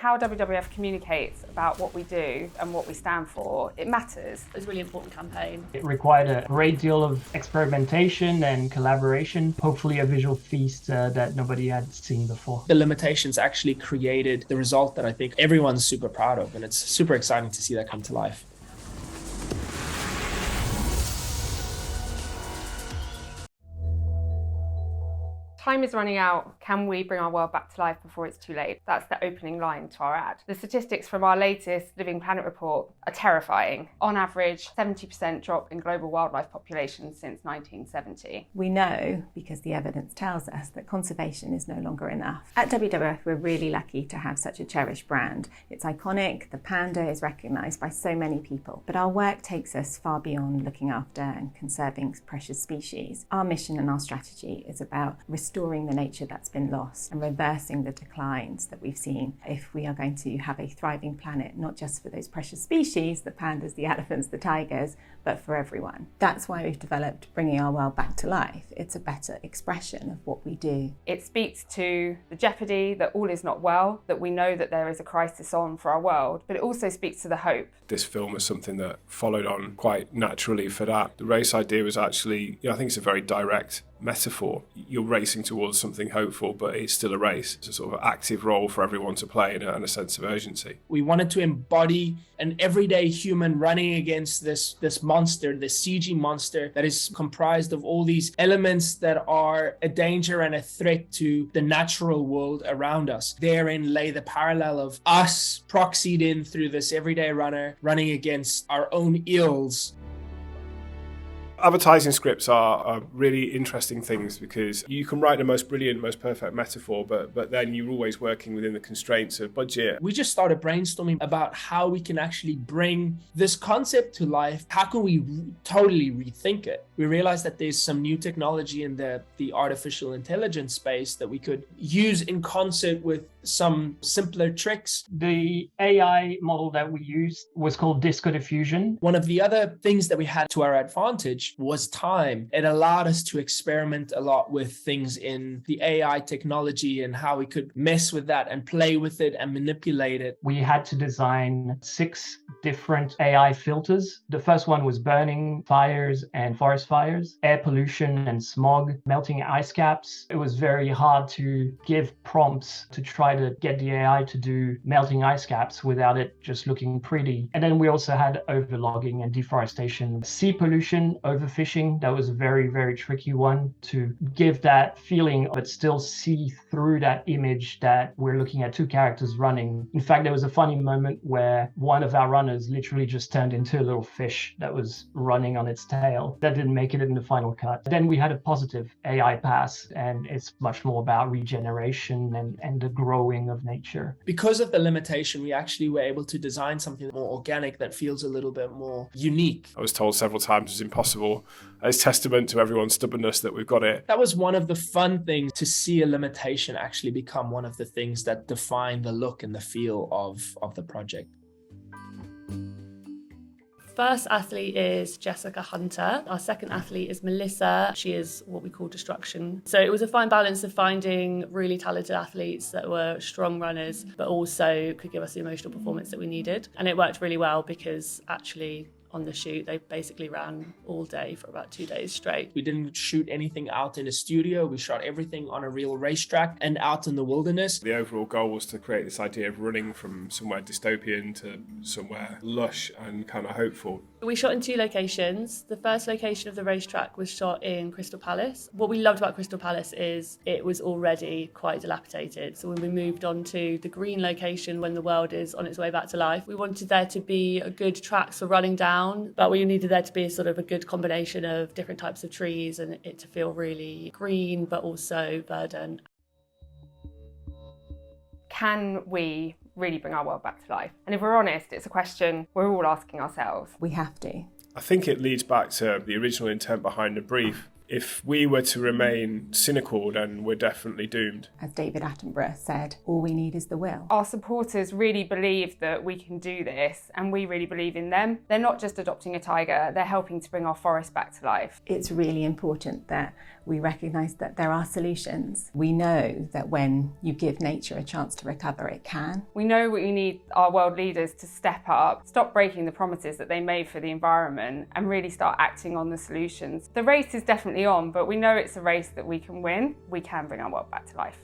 how WWF communicates about what we do and what we stand for, it matters. It's a really important campaign. It required a great deal of experimentation and collaboration, hopefully a visual feast that nobody had seen before. The limitations actually created the result that I think everyone's super proud of, and it's super exciting to see that come to life. Time is running out. Can we bring our world back to life before it's too late? That's the opening line to our ad. The statistics from our latest Living Planet report are terrifying. On average, 70% drop in global wildlife populations since 1970. We know, because the evidence tells us, that conservation is no longer enough. At WWF, we're really lucky to have such a cherished brand. It's iconic, the panda is recognised by so many people, but our work takes us far beyond looking after and conserving precious species. Our mission and our strategy is about restoring the nature that's been lost and reversing the declines that we've seen if we are going to have a thriving planet, not just for those precious species, the pandas, the elephants, the tigers, but for everyone. That's why we've developed Bringing Our World Back to Life. It's a better expression of what we do. It speaks to the jeopardy that all is not well, that we know that there is a crisis on for our world, but it also speaks to the hope. This film was something that followed on quite naturally for that. The race idea was actually, I think it's a very direct metaphor. You're racing towards something hopeful, but it's still a race. It's a sort of active role for everyone to play and a sense of urgency. We wanted to embody an everyday human running against this monster, this CG monster that is comprised of all these elements that are a danger and a threat to the natural world around us. Therein lay the parallel of us proxied in through this everyday runner running against our own ills. Advertising scripts are really interesting things because you can write the most brilliant, most perfect metaphor, but then you're always working within the constraints of budget. We just started brainstorming about how we can actually bring this concept to life. How can we totally rethink it? We realized that there's some new technology in the artificial intelligence space that we could use in concert with some simpler tricks. The AI model that we used was called Disco Diffusion. One of the other things that we had to our advantage was time. It allowed us to experiment a lot with things in the AI technology and how we could mess with that and play with it and manipulate it. We had to design 6 different AI filters. The first one was burning, fires and forest fires, air pollution and smog, melting ice caps. It was very hard to give prompts to try to get the AI to do melting ice caps without it just looking pretty. And then we also had overlogging and deforestation, sea pollution, overfishing. That was a very, very tricky one to give that feeling but still see through that image that we're looking at 2 characters running. In fact, there was a funny moment where one of our runners literally just turned into a little fish that was running on its tail. That didn't make it in the final cut. Then we had a positive AI pass, and it's much more about regeneration and the growing of nature. Because of the limitation, we actually were able to design something more organic that feels a little bit more unique. I was told several times it was impossible. It's testament to everyone's stubbornness that we've got it. That was one of the fun things, to see a limitation actually become one of the things that define the look and the feel of the project. First athlete is Jessica Hunter. Our second athlete is Melissa. She is what we call destruction. So it was a fine balance of finding really talented athletes that were strong runners, but also could give us the emotional performance that we needed. And it worked really well because actually on the shoot, they basically ran all day for about 2 days straight. We didn't shoot anything out in a studio. We shot everything on a real racetrack and out in the wilderness. The overall goal was to create this idea of running from somewhere dystopian to somewhere lush and kind of hopeful. We shot in 2 locations. The first location of the racetrack was shot in Crystal Palace. What we loved about Crystal Palace is it was already quite dilapidated. So when we moved on to the green location, when the world is on its way back to life, we wanted there to be a good tracks for running down, but we needed there to be sort of a good combination of different types of trees and it to feel really green, but also verdant. Can we really bring our world back to life? And if we're honest, it's a question we're all asking ourselves. We have to. I think it leads back to the original intent behind the brief. If we were to remain cynical, then we're definitely doomed. As David Attenborough said, all we need is the will. Our supporters really believe that we can do this, and we really believe in them. They're not just adopting a tiger, they're helping to bring our forest back to life. It's really important that We recognise that there are solutions. We know that when you give nature a chance to recover, it can. We know we need our world leaders to step up, stop breaking the promises that they made for the environment and really start acting on the solutions. The race is definitely on, but we know it's a race that we can win. We can bring our world back to life.